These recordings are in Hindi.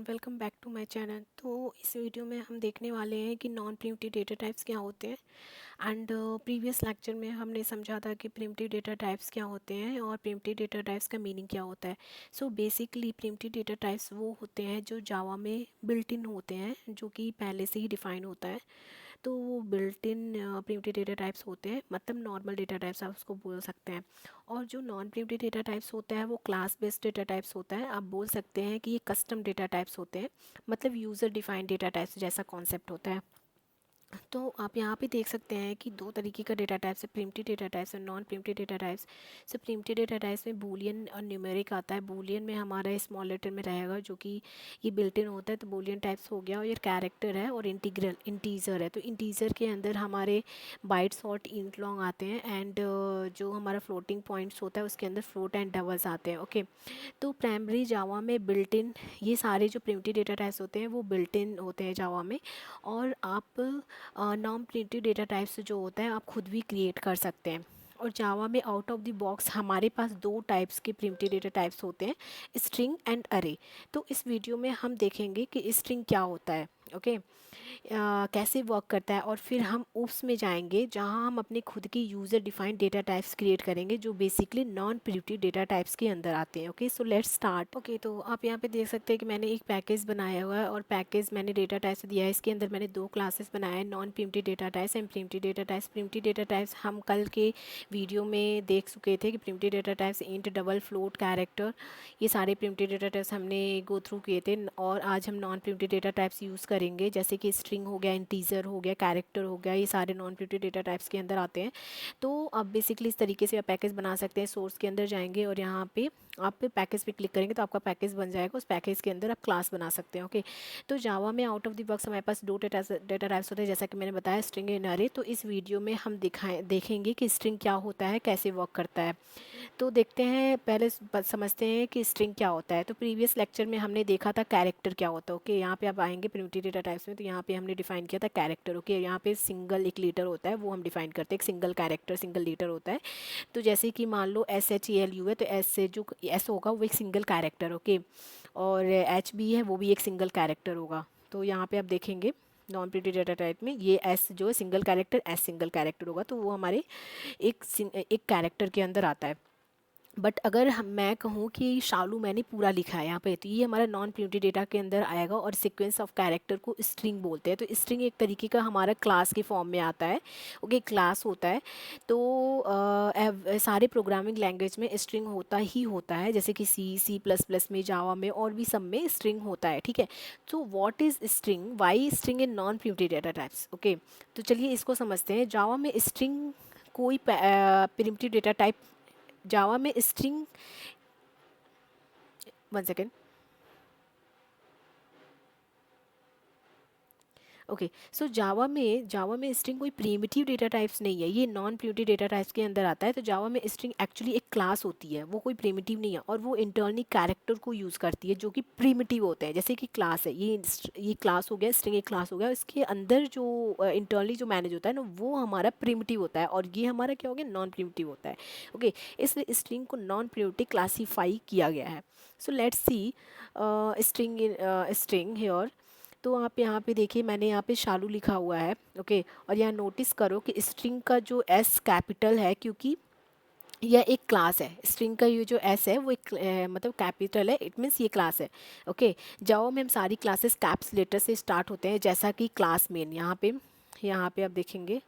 Welcome back to my channel. तो इस वीडियो में हम देखने वाले हैं कि नॉन प्रिमिटिव डेटा टाइप्स क्या होते हैं। एंड प्रीवियस लेक्चर में हमने समझा था कि प्रिमिटिव डेटा टाइप्स क्या होते हैं और प्रिमिटिव डेटा टाइप्स का मीनिंग क्या होता है। So basically primitive data types वो होते हैं जो जावा में बिल्ट इन होते हैं, जो कि पहले से ही डिफाइन होता है। तो वो built in primitive data types होते हैं, मतलब नॉर्मल डेटा टाइप्स आप उसको बोल सकते हैं। और जो नॉन प्रिमिटिव डेटा टाइप्स होता है वो क्लास बेस्ड डेटा टाइप्स होता है। आप बोल सकते हैं कि ये कस्टम डेटा टाइप्स होते हैं, मतलब यूज़र डिफाइंड डेटा टाइप्स जैसा कॉन्सेप्ट होता है। तो आप यहाँ पे देख सकते हैं कि दो तरीके का डेटा टाइप्स है, प्रिमिटिव डेटा टाइप्स और नॉन प्रिमिटिव डेटा टाइप्स। सो प्रिमिटिव डेटा टाइप्स में बूलियन और न्यूमेरिक आता है। बूलियन में हमारा स्मॉल लेटर में रहेगा, जो कि ये बिल्ट इन होता है, तो बूलियन टाइप्स हो गया। और ये कैरेक्टर है और इंटीग्रल इंटीजर है। तो इंटीजर के अंदर हमारे बाइट्स और इंट लॉन्ग आते हैं। एंड जो हमारा फ्लोटिंग पॉइंट्स होता है उसके अंदर फ्लोट एंड डबल्स आते हैं। ओके, तो प्राइमरी जावा में बिल्ट इन ये सारे जो प्रिमिटिव डेटा टाइप्स होते हैं वो बिल्ट इन होते हैं जावा में। और आप नॉन प्रिमिटिव डेटा टाइप्स जो होता है आप खुद भी क्रिएट कर सकते हैं। और जावा में आउट ऑफ द बॉक्स हमारे पास दो टाइप्स के प्रिमिटिव डेटा टाइप्स होते हैं, स्ट्रिंग एंड अरे। तो इस वीडियो में हम देखेंगे कि स्ट्रिंग क्या होता है, ओके, कैसे वर्क करता है। और फिर हम उप्स में जाएंगे जहां हम अपने खुद की user defined data types create करेंगे, जो basically non primitive data types के अंदर आते हैं। Okay, so let's start. Okay, तो आप यहाँ पे देख सकते हैं कि मैंने एक पैकेज बनाया हुआ है और पैकेज मैंने डेटा टाइप्स दिया है। इसके अंदर मैंने दो क्लासेस बनाए हैं, non primitive data types and primitive data types. Primitive data types हम कल के वीडियो में देख चुके थे कि primitive data types int, double, float, character, ये सारे प्रिमिटिव डेटा टाइप्स हमने गो थ्रू किए थे। और आज हम non primitive data types use करेंगे, जैसे कि स्ट्रिंग हो गया, इंटीजर हो गया, कैरेक्टर हो गया, ये सारे नॉन प्रिमिटिव डेटा टाइप्स के अंदर आते हैं। तो अब बेसिकली इस तरीके से आप पैकेज बना सकते हैं। सोर्स के अंदर जाएंगे और यहाँ पे आप पैकेज पे क्लिक करेंगे तो आपका पैकेज बन जाएगा। उस पैकेज के अंदर आप क्लास बना सकते हैं। ओके, तो जावा में आउट ऑफ द बॉक्स हमारे पास दो डेटा टाइप्स होते हैं, जैसा कि मैंने बताया, स्ट्रिंग एंड अरे। तो इस वीडियो में हम देखेंगे कि स्ट्रिंग क्या होता है, कैसे वर्क करता है। तो देखते हैं, पहले समझते हैं कि स्ट्रिंग क्या होता है। तो प्रीवियस लेक्चर में हमने देखा था कैरेक्टर क्या होता है। ओके, यहाँ पे आप आएंगे प्रिमिटिव डेटा टाइप्स में, तो यहाँ पे हमने डिफाइन किया था कैरेक्टर। ओके, यहाँ पे सिंगल एक लीटर होता है, वो हम डिफाइन करते हैं, एक सिंगल कैरेक्टर सिंगल लीटर होता है। तो जैसे कि मान लो SHALU है, तो एस से जो एस होगा वो एक सिंगल कैरेक्टर। ओके, और HB है वो भी एक सिंगल कैरेक्टर होगा। तो यहाँ पे आप देखेंगे नॉन प्रिमिटिव डेटा टाइप में ये एस जो है single character, S single character होगा, तो वो हमारे एक कैरेक्टर के अंदर आता है। बट अगर मैं कहूँ कि शालू मैंने पूरा लिखा है यहाँ पे, तो ये हमारा नॉन प्रिमिटिव डेटा के अंदर आएगा। और सीक्वेंस ऑफ कैरेक्टर को स्ट्रिंग बोलते हैं। तो स्ट्रिंग एक तरीके का हमारा क्लास के फॉर्म में आता है। ओके, क्लास होता है। तो सारे प्रोग्रामिंग लैंग्वेज में स्ट्रिंग होता ही होता है, जैसे कि C++ में, जावा में और भी सब में स्ट्रिंग होता है। ठीक है, तो what is string, why string in non primitive data types. Okay, तो चलिए इसको समझते हैं। जावा में स्ट्रिंग कोई प्रिमिटिव डेटा टाइप, जावा में स्ट्रिंग, वन सेकेंड। ओके, सो जावा में स्ट्रिंग कोई प्रिमिटिव डेटा टाइप्स नहीं है, ये नॉन प्रिमिटिव डेटा टाइप्स के अंदर आता है। तो जावा में स्ट्रिंग एक्चुअली एक क्लास होती है, वो कोई प्रिमिटिव नहीं है। और वो इंटरनली कैरेक्टर को यूज़ करती है जो कि प्रिमिटिव होते हैं। जैसे कि क्लास है, ये क्लास हो गया, स्ट्रिंग एक क्लास हो गया, इसके अंदर जो इंटरनली जो मैनेज होता है ना, वो हमारा प्रिमिटिव होता है। और ये हमारा क्या हो गया, नॉन प्रिमिटिव होता है। ओके, इसलिए स्ट्रिंग को नॉन प्रिमिटिव क्लासीफाई किया गया है। So let's see string here. तो आप यहाँ पे देखिए, मैंने यहाँ पे शालू लिखा हुआ है। ओके, और यहाँ नोटिस करो कि स्ट्रिंग का जो S कैपिटल है, क्योंकि यह एक क्लास है। स्ट्रिंग का ये जो S है वो एक मतलब कैपिटल है, इट मीन्स ये क्लास है। ओके, जावा में हम सारी क्लासेस कैप्स लेटर से स्टार्ट होते हैं, जैसा कि क्लास मेन। यहाँ पे आप देखेंगे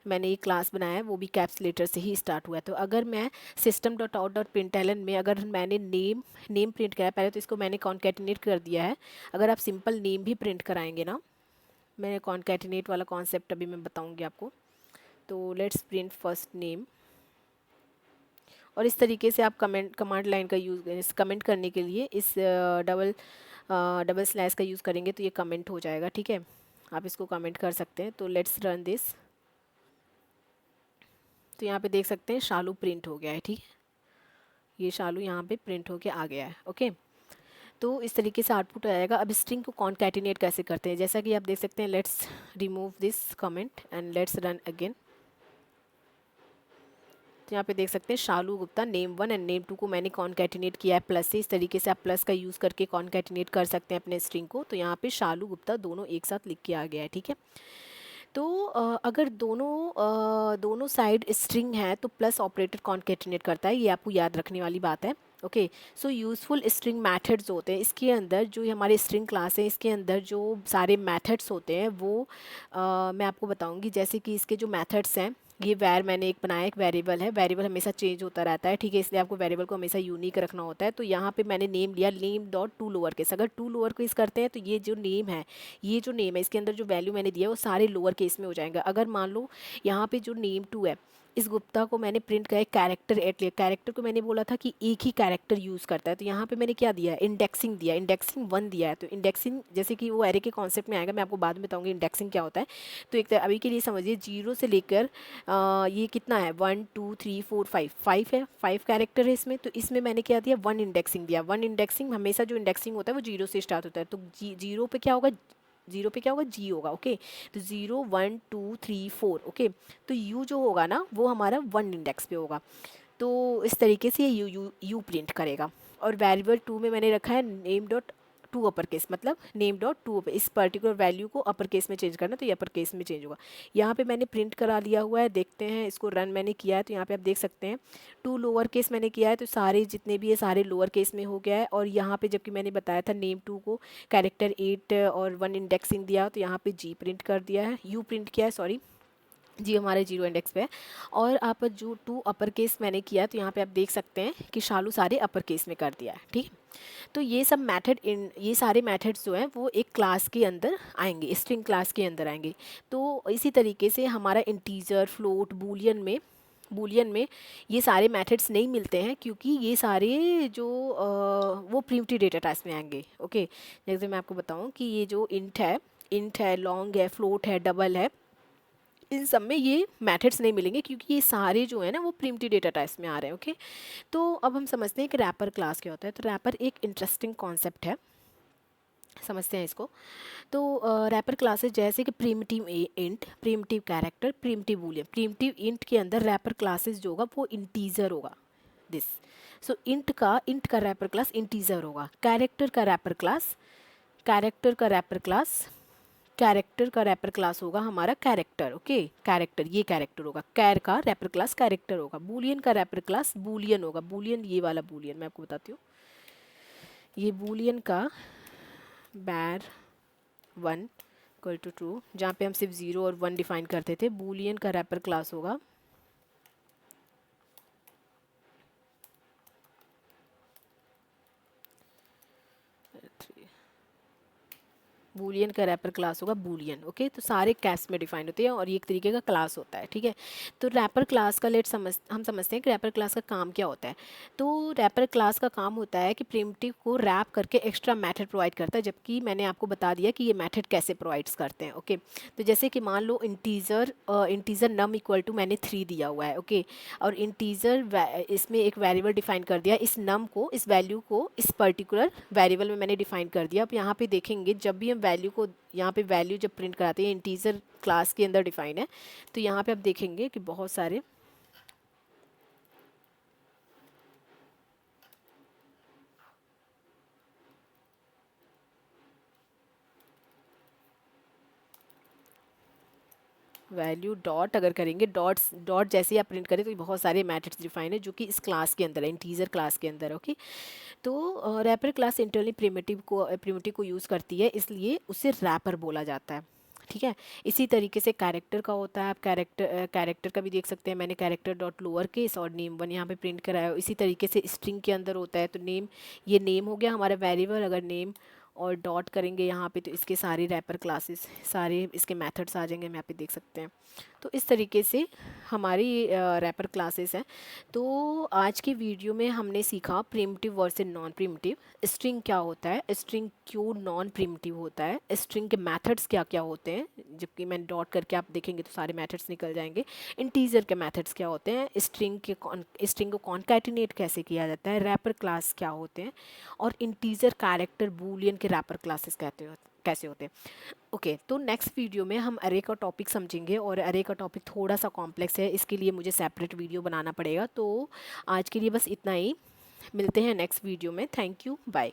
मैंने एक क्लास बनाया है, वो भी कैप्स लेटर से ही स्टार्ट हुआ है। तो अगर मैं system.out.println में अगर मैंने नेम प्रिंट किया है पहले, तो इसको मैंने कॉन्केटिनेट कर दिया है। अगर आप सिंपल नेम भी प्रिंट कराएंगे ना, मैंने कॉन्केटिनेट वाला कॉन्सेप्ट अभी मैं बताऊंगी आपको। तो लेट्स प्रिंट फर्स्ट नेम। और इस तरीके से आप कमांड लाइन का यूज़ कमेंट करने के लिए इस डबल स्लैश का यूज़ करेंगे, तो ये कमेंट हो जाएगा। ठीक है, आप इसको कमेंट कर सकते हैं। तो लेट्स रन दिस। तो यहाँ पे देख सकते हैं शालू प्रिंट हो गया है। ठीक है, ये शालू यहाँ पे प्रिंट होके आ गया है। ओके, तो इस तरीके से आउटपुट आएगा। अब स्ट्रिंग को कॉन्कैटिनेट कैसे करते हैं, जैसा कि आप देख सकते हैं, let's remove this comment and let's run again. तो यहाँ पे देख सकते हैं शालू गुप्ता नेम 1 एंड नेम 2 को मैंने कॉन्कैटिनेट किया है प्लस से। इस तरीके से आप प्लस का यूज़ करके कॉन्कैटिनेट कर सकते हैं अपने स्ट्रिंग को। तो यहाँ पे शालू गुप्ता दोनों एक साथ लिख के आ गया है, ठीक है। तो अगर दोनों साइड स्ट्रिंग है तो प्लस ऑपरेटर कॉन्कैटिनेट करता है, ये आपको याद रखने वाली बात है। ओके, सो यूज़फुल स्ट्रिंग मेथड्स होते हैं इसके अंदर, जो हमारे स्ट्रिंग क्लास है इसके अंदर जो सारे मेथड्स होते हैं वो मैं आपको बताऊंगी। जैसे कि इसके जो मेथड्स हैं, ये वैर मैंने एक बनाया, एक वेरिएबल है, वेरिएबल हमेशा चेंज होता रहता है, ठीक है, इसलिए आपको वेरिएबल को हमेशा यूनिक रखना होता है। तो यहाँ पे मैंने नेम लिया name dot to lower case. अगर टू लोअर केस करते हैं तो ये जो नेम है, इसके अंदर जो वैल्यू मैंने दिया है वो सारे लोअर केस में हो जाएंगे। अगर मान लो यहाँ पे जो नेम 2 है, इस गुप्ता को मैंने प्रिंट किया कैरेक्टर 8 लिया, कैरेक्टर को मैंने बोला था कि एक ही कैरेक्टर यूज़ करता है, तो यहाँ पे मैंने क्या दिया है, इंडेक्सिंग दिया, इंडेक्सिंग 1 दिया है। तो इंडेक्सिंग जैसे कि वो एरे के कॉन्सेप्ट में आएगा, मैं आपको बाद में बताऊंगी इंडेक्सिंग क्या होता है। तो एक अभी के लिए समझिए 0 से लेकर ये कितना है 1 2 3 4 5 5 है, 5 कैरेक्टर है इसमें। तो इसमें मैंने क्या दिया, 1 इंडेक्सिंग दिया। 1 इंडेक्सिंग हमेशा जो इंडेक्सिंग होता है वो 0 से स्टार्ट होता है, तो जीरो पे क्या होगा, जी होगा। ओके, तो 0 1 2 3 4। ओके, तो यू जो होगा ना वो हमारा 1 इंडेक्स पे होगा। तो इस तरीके से ये यू प्रिंट करेगा। और वेरिएबल 2 में मैंने रखा है name dot to upper case, मतलब नेम डॉट टू अपर, इस पर्टिकुलर वैल्यू को अपर केस में चेंज करना, तो ये अपर केस में चेंज होगा। यहाँ पे मैंने प्रिंट करा लिया हुआ है, देखते हैं इसको रन मैंने किया है तो यहाँ पे आप देख सकते हैं 2 लोअर केस मैंने किया है, तो सारे जितने भी है सारे लोअर केस में हो गया है। और यहाँ पे जबकि मैंने बताया था नेम 2 को कैरेक्टर 8 और 1 इंडेक्सिंग दिया, तो यहाँ पे जी प्रिंट कर दिया है, यू प्रिंट किया है, सॉरी जी हमारे 0 इंडेक्स पे है। और आप जो 2 अपर केस मैंने किया, तो यहाँ पे आप देख सकते हैं कि शालू सारे अपर केस में कर दिया है, ठीक है। तो ये सब मेथड, ये सारे मेथड्स जो हैं वो एक क्लास के अंदर आएंगे, स्ट्रिंग क्लास के अंदर आएंगे। तो इसी तरीके से हमारा इंटीजर, फ्लोट, बूलियन में ये सारे मेथड्स नहीं मिलते हैं, क्योंकि ये सारे जो वो प्रिमिटिव डेटा टाइप्स में आएंगे। ओके, जैसे मैं आपको बताऊं कि ये जो इंट है, लॉन्ग है, फ्लोट है, डबल है, इन सब में ये मेथड्स नहीं मिलेंगे, क्योंकि ये सारे जो है ना वो प्रिमिटिव डेटा टाइप्स में आ रहे हैं। ओके, तो अब हम समझते हैं कि रैपर क्लास क्या होता है। तो रैपर एक इंटरेस्टिंग कॉन्सेप्ट है, समझते हैं इसको। तो रैपर क्लासेस जैसे कि primitive int, primitive character, primitive Boolean. Primitive int के अंदर रैपर क्लासेस जो होगा वो इंटीजर होगा, दिस। सो इंट का रैपर क्लास इंटीजर होगा। कैरेक्टर का रैपर क्लास होगा हमारा कैरेक्टर। ओके, कैरेक्टर, ये कैरेक्टर होगा, कैर का रैपर क्लास कैरेक्टर होगा। बूलियन का रैपर क्लास बूलियन होगा। बूलियन, ये वाला बूलियन मैं आपको बताती हूँ, ये बूलियन का बैर 1 इक्वल टू ट्रू, जहाँ पे हम सिर्फ 0 और 1 डिफाइन करते थे, बूलियन का रैपर क्लास होगा बूलियन का रैपर क्लास होगा बूलियन। ओके, तो सारे कैस में डिफाइन होते हैं और ये एक तरीके का क्लास होता है, ठीक है। तो रैपर क्लास का हम समझते हैं कि रैपर क्लास का काम क्या होता है। तो रैपर क्लास का काम होता है कि प्रिमिटिव को रैप करके एक्स्ट्रा मेथड प्रोवाइड करता है, जबकि मैंने आपको बता दिया कि ये मेथड कैसे प्रोवाइड्स करते हैं। ओके, तो जैसे कि मान लो इंटीजर नम इक्वल टू मैंने 3 दिया हुआ है। ओके, और इंटीजर इसमें एक वेरिएबल डिफाइन कर दिया, इस नम को, इस वैल्यू को इस पर्टिकुलर वेरिएबल में मैंने डिफाइन कर दिया। अब यहाँ पे देखेंगे जब भी हम वैल्यू को, यहाँ पे वैल्यू जब प्रिंट कराते हैं, इंटीजर क्लास के अंदर डिफाइन है, तो यहाँ पे आप देखेंगे कि बहुत सारे वैल्यू डॉट अगर करेंगे, डॉट जैसे ही आप प्रिंट करें तो बहुत सारे मेथड्स डिफाइन है जो कि इस क्लास के अंदर है, इंटीजर क्लास के अंदर। ओके, तो रैपर क्लास इंटरनली प्रिमिटिव को यूज़ करती है, इसलिए उसे रैपर बोला जाता है, ठीक है। इसी तरीके से कैरेक्टर का होता है, आप कैरेक्टर का भी देख सकते हैं, मैंने कैरेक्टर डॉट लोअर केस और नेम 1 यहाँ पे प्रिंट कराया है। इसी तरीके से स्ट्रिंग के अंदर होता है, तो नेम, ये नेम हो गया हमारा वेरिएबल, अगर नेम और डॉट करेंगे यहाँ पे तो इसके सारे रैपर क्लासेस, सारे इसके मेथड्स आ जाएंगे, हम यहाँ पे देख सकते हैं। तो इस तरीके से हमारी रैपर क्लासेस हैं। तो आज की वीडियो में हमने सीखा primitive versus non primitive, string क्या होता है, स्ट्रिंग क्यों नॉन प्रिमिटिव होता है, स्ट्रिंग के मेथड्स क्या क्या होते हैं, जबकि मैं डॉट करके आप देखेंगे तो सारे मेथड्स निकल जाएंगे। इंटीजर के मेथड्स क्या होते हैं, स्ट्रिंग को कॉन्कैटिनेट कैसे किया जाता है, रैपर क्लास क्या होते हैं, और इंटीजर, कैरेक्टर, बूलियन के रैपर क्लासेस कहते हैं। कैसे होते हैं। ओके, तो नेक्स्ट वीडियो में हम अरे का टॉपिक समझेंगे, और अरे का टॉपिक थोड़ा सा कॉम्प्लेक्स है, इसके लिए मुझे सेपरेट वीडियो बनाना पड़ेगा। तो आज के लिए बस इतना ही, मिलते हैं नेक्स्ट वीडियो में। Thank you, bye.